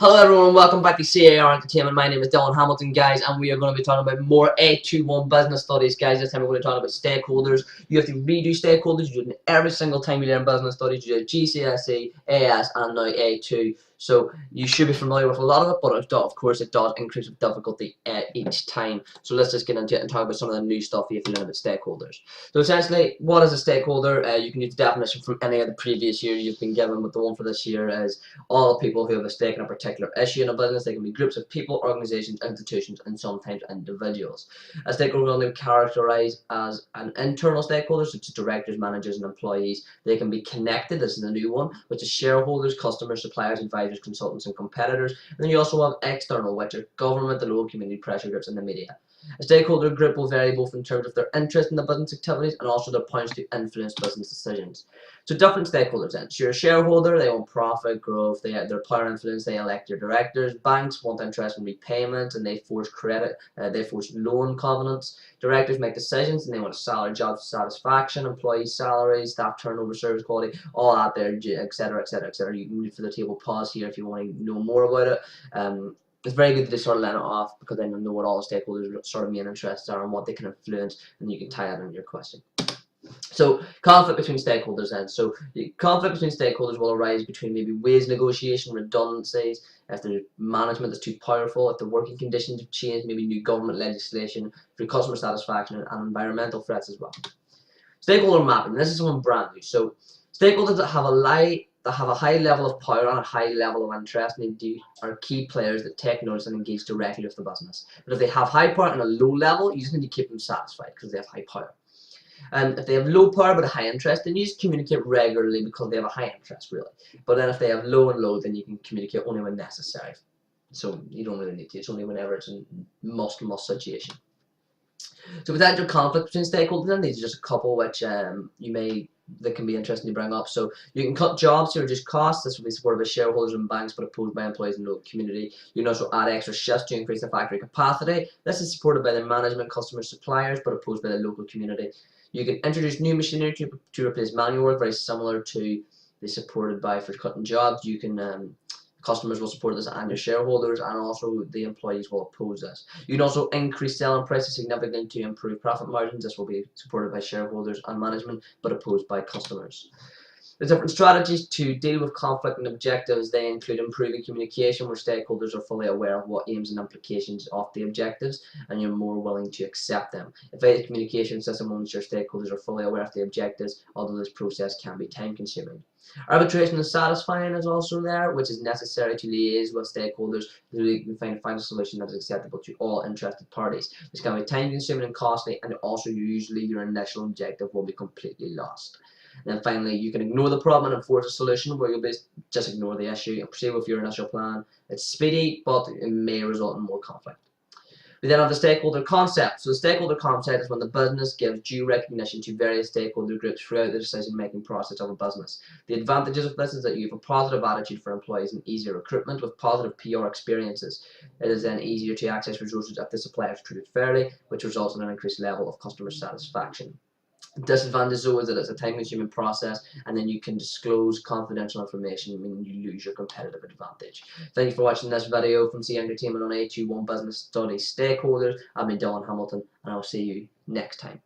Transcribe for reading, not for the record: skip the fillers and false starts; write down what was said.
Hello everyone, welcome back to C.A.R. Entertainment. My name is Dylan Hamilton, guys, and we are going to be talking about more A21 business studies, guys. This time we're going to talk about stakeholders. You have to redo stakeholders. You do it every single time you learn business studies. You do GCSE, AS, and now A2. So you should be familiar with a lot of it, but of course it does increase with difficulty each time. So let's just get into it and talk about some of the new stuff you have to learn about stakeholders. So essentially, what is a stakeholder? You can use the definition from any of the previous year you've been given, but the one for this year is all people who have a stake in a particular issue in a business. They can be groups of people, organizations, institutions, and sometimes individuals. A stakeholder will be characterized as an internal stakeholder, such as directors, managers, and employees. They can be connected, this is a new one, which is shareholders, customers, suppliers, advisors, consultants, and competitors. And then you also have external, which are government, the local community, pressure groups, and the media. A stakeholder group will vary both in terms of their interest in the business activities and also their plans to influence business decisions. So different stakeholders then. So you're a shareholder, they want profit, growth, they have their power and influence, they elect your directors. Banks want interest in repayment and they force credit, they force loan covenants. Directors make decisions and they want salary, job satisfaction, employee salaries, staff turnover, service quality, all out there, etc, etc, etc. You can move to the table, pause here if you want to know more about it. It's very good to just sort of let it off because then you'll know what all the stakeholders' sort of main interests are and what they can influence, and you can tie that into your question. So conflict between stakeholders then. So the conflict between stakeholders will arise between maybe wage negotiation, redundancies, if the management is too powerful, if the working conditions have changed, maybe new government legislation, for customer satisfaction and environmental threats as well. Stakeholder mapping. This is something brand new. So stakeholders that have a high level of power and a high level of interest are key players that take notice and engage directly with the business. But if they have high power and a low level, you just need to keep them satisfied because they have high power. And if they have low power but a high interest, then you just communicate regularly because they have a high interest, really. But then if they have low and low, then you can communicate only when necessary. So you don't really need to. It's only whenever it's a must situation. So potential conflict between stakeholders, then these are just a couple which that can be interesting to bring up. So you can cut jobs to reduce costs. This will be supported by shareholders and banks, but opposed by employees in the local community. You can also add extra shifts to increase the factory capacity. This is supported by the management, customers, suppliers, but opposed by the local community. You can introduce new machinery to replace manual work, very similar to the supported by for cutting jobs. You can customers will support this and your shareholders, and also the employees will oppose this. You can also increase selling prices significantly to improve profit margins. This will be supported by shareholders and management, but opposed by customers. The different strategies to deal with conflict and objectives, they include improving communication where stakeholders are fully aware of what aims and implications of the objectives and you're more willing to accept them. Effective communication system amongst your stakeholders are fully aware of the objectives, although this process can be time consuming. Arbitration and satisfying is also there, which is necessary to liaise with stakeholders so you can find a final solution that is acceptable to all interested parties. This can be time consuming and costly, and also usually your initial objective will be completely lost. And then finally, you can ignore the problem and enforce a solution where you'll just ignore the issue and proceed with your initial plan. It's speedy, but it may result in more conflict. We then have the stakeholder concept. So the stakeholder concept is when the business gives due recognition to various stakeholder groups throughout the decision-making process of a business. The advantages of this is that you have a positive attitude for employees and easier recruitment with positive PR experiences. It is then easier to access resources if the supplier is treated fairly, which results in an increased level of customer satisfaction. Disadvantage though is that it's a time-consuming process, and then you can disclose confidential information, meaning you lose your competitive advantage. Thank you for watching this video from C.A.R Entertainment on A21 Business Studies Stakeholders. I've been Dylan Hamilton, and I'll see you next time.